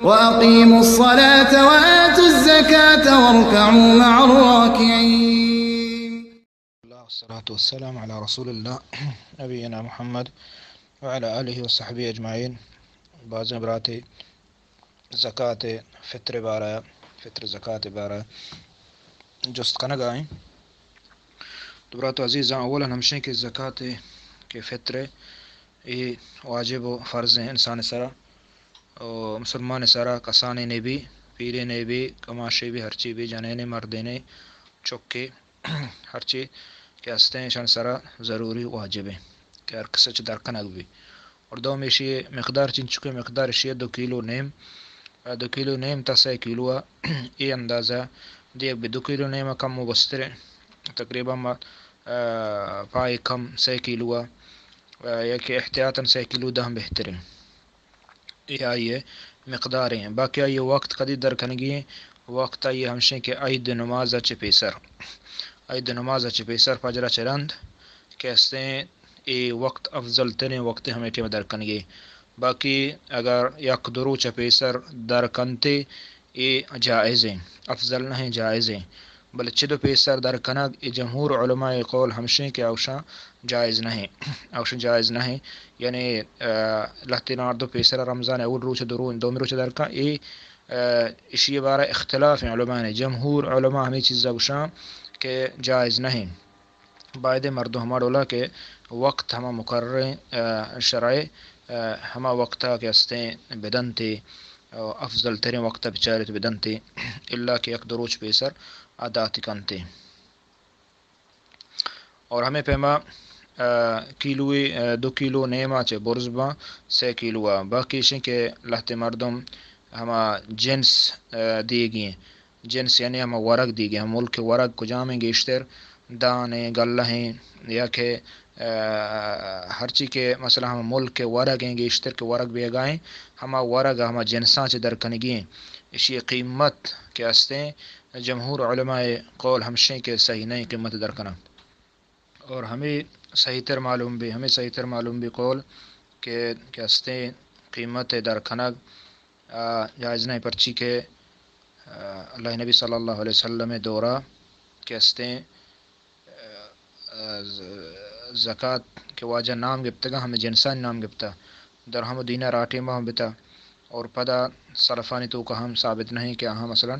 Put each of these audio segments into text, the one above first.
وأقيموا الصلاة وآتوا الزكاة واركعوا مع الراكعين. والصلاة والسلام على رسول الله نبينا محمد وعلى آله وصحبه أجمعين. بعض براتے زکوٰۃ فطر بارہ فطر زکوٰۃ بارہ جست کنگ آئیں تو براتو عزیزاں اولا ہمشیں کہ زکوٰۃ کے فطر یہ واجب و فرض ہیں انسان سرا اور مسلمان سرا کسانے نے بھی پیرے نے بھی کماشے بھی ہر چیز بھی جانے مردے نے چکے ہر چیز کہ ہستے ہیں شان سرا ضروری واجب ہے کہ ہر سچ درکنگ بھی اور دو میں یہ مقدار چن چکے مقدار شیئے 2 کلو نیم 2 کلو نیم تا 6 کلو یہ اندازہ دیکھ بھی 2 کلو نیم کم مبستر تقریباً پائے کم 6 کلو یا کہ احتیاطاً 6 کلو دہم بہتر ہے یہ آئیے مقدار ہیں باقی آئیے وقت قدی درکنگی ہیں وقت آئیے ہمشیں کہ عید نماز اچھے پیسر عید نماز اچھے پیسر پجرہ چرند کہتے ہیں یہ وقت افضل ترین وقت ہمیں ٹیم درکنگی باقی اگر یک درو چپیسر درکنتے یہ جائز ہیں افضل نہیں جائز ہیں بل چدو پیسر درکنگ یہ جمہور علماء قول ہمشیں کہ اوشا جائز نہیں یعنی لہتینار 2 پیسر رمضان اول روچ دوم روچ درکا یہ اشی بارہ اختلاف ہیں علماء نے جمہور علماء ہمیں چیز اوشا کہ جائز نہیں باید مردو ہمارا کہ وقت ہما مقرر شرائع ہما وقتا کہ ہستے بدن تھے افضل ترین وقت بچارے تو بدن تھے اللہ کہ یک دروچ پیسر ادا تکنتے اور ہمیں پیما 2 کلو نیما چے برزباں 6 کلو باقی شیں کہ لہتے مردم ہما جنس دیے گئے جنس یعنی ہما ورق دی گئے ہم ملک ورق کو جامیں گیشتر دانے گلہیں یا کہ ہر چیز کے مثلا ہم ملک کے ورق ہیں گیشتر کے ورق بھی گائیں ہما ورق ہما جنساں چے درکنگی ہیں اسی قیمت کے ہستے جمہور علماء قول ہمشیں کہ صحیح نہیں قیمت درکنہ اور ہمیں صحیح تر معلوم بھی قول کہ ہستے قیمت درکنگ جائز نہیں پرچی کے اللہ نبی صلی اللہ علیہ وسلم دورہ کہ ہستے زکوٰۃ کے واجہ نام گپتگا ہمیں جنسان نام گپتا درہم و دینار آٹے ماہ بتا اور پدا صرفانی تو کا ہم ثابت نہیں کہ ہاں مثلا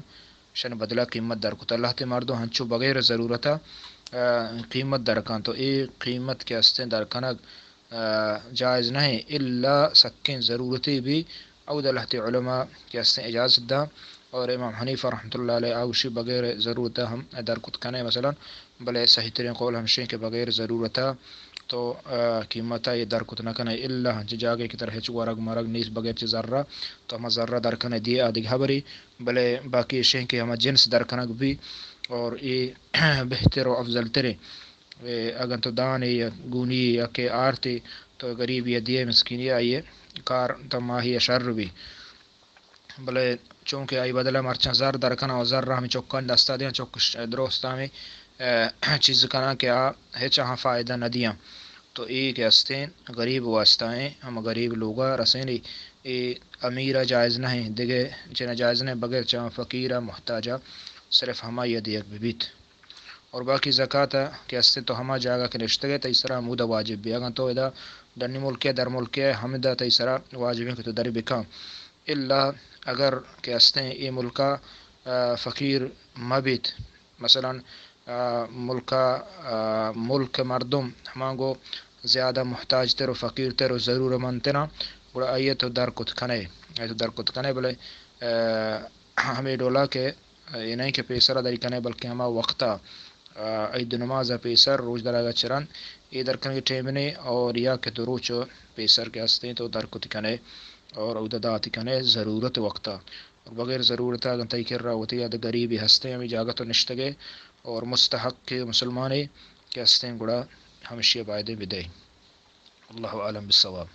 شن بدلہ قیمت در کتا اللہ تے مردو ہنچو بغیر ضرورتا قیمت درکان تو یہ قیمت کے ہستے درکنگ جائز نہیں الا سکیں ضرورتی بھی او اللہ تے علماء کے ہستے اجازت دا اور امام حنیفہ رحمۃ اللہ علیہ آوشی بغیر ضرورتا ہم درکت کنے مثلا بلے صحیح ترین قول ہمشیں کہ بغیر ضرورتا تو قیمتا یہ درکت نہ کنے الا ہنچ جاگے کی طرح چ ورگ مرگ نیس بغیر چ ذرہ تو ہم ذرہ درکنے دی آدھی خبری بلے باقی شیں کہ ہم جنس درکنگ بھی اور یہ بہتر و افضل ترے اگر تو دانے یا گونی یا کہ آرتے تو غریب یا دیے مسکینی آئیے کار تماہی شر بھی بلے چونکہ آئی بدلہ مرچاں زر درکنا و ذرہ ہمیں چکن دستا دیا چک درستا میں چیز کنا کہ ہے چاہاں فائدہ نہ دیا تو ایک ہستیں غریب واسطائیں ہم غریب لوگا رسینی امیرہ جائز نہیں دیگے چنہ جائز نہیں بغیر چاہاں فقیرہ محتاجہ صرف ہما یہ دیکھ بیت اور باقی زکوٰۃ کہ ہستے تو ہما جاگہ کے رشتے گئے تیسرا مودہ واجب بھی اگر تو ادا دنی ملک ہے در ملک ہے ہمدہ تیسرا واجب ہے کہ تو در بکا اللہ اگر کہ ہستے یہ ملکہ فقیر مبیت مثلا ملک مردم ہمانگو زیادہ محتاج تر و فقیر تر و ضرور مند تر بڑا آئیے تو درکت کنے بلے ہمیں ڈولا کہ یہ نہیں کہ پیسر داری کنے بلکہ ہما وقتا عید نماز پیسر روز دراغا چران یہ درکن کے ٹیمنے اور یا کہ دروچ پیسر کے ہستے تو درکت کنے اور عددات کنے ضرورت وقتا اور بغیر ضرورت اگر تئی کر رہا ہوتی ہے غریبی ہستے ہمیں جاگہ تو نشتگے اور مستحق کے مسلمانے کے ہستے گڑا ہمشی بائدے بدے اللہ عالم بالصواب.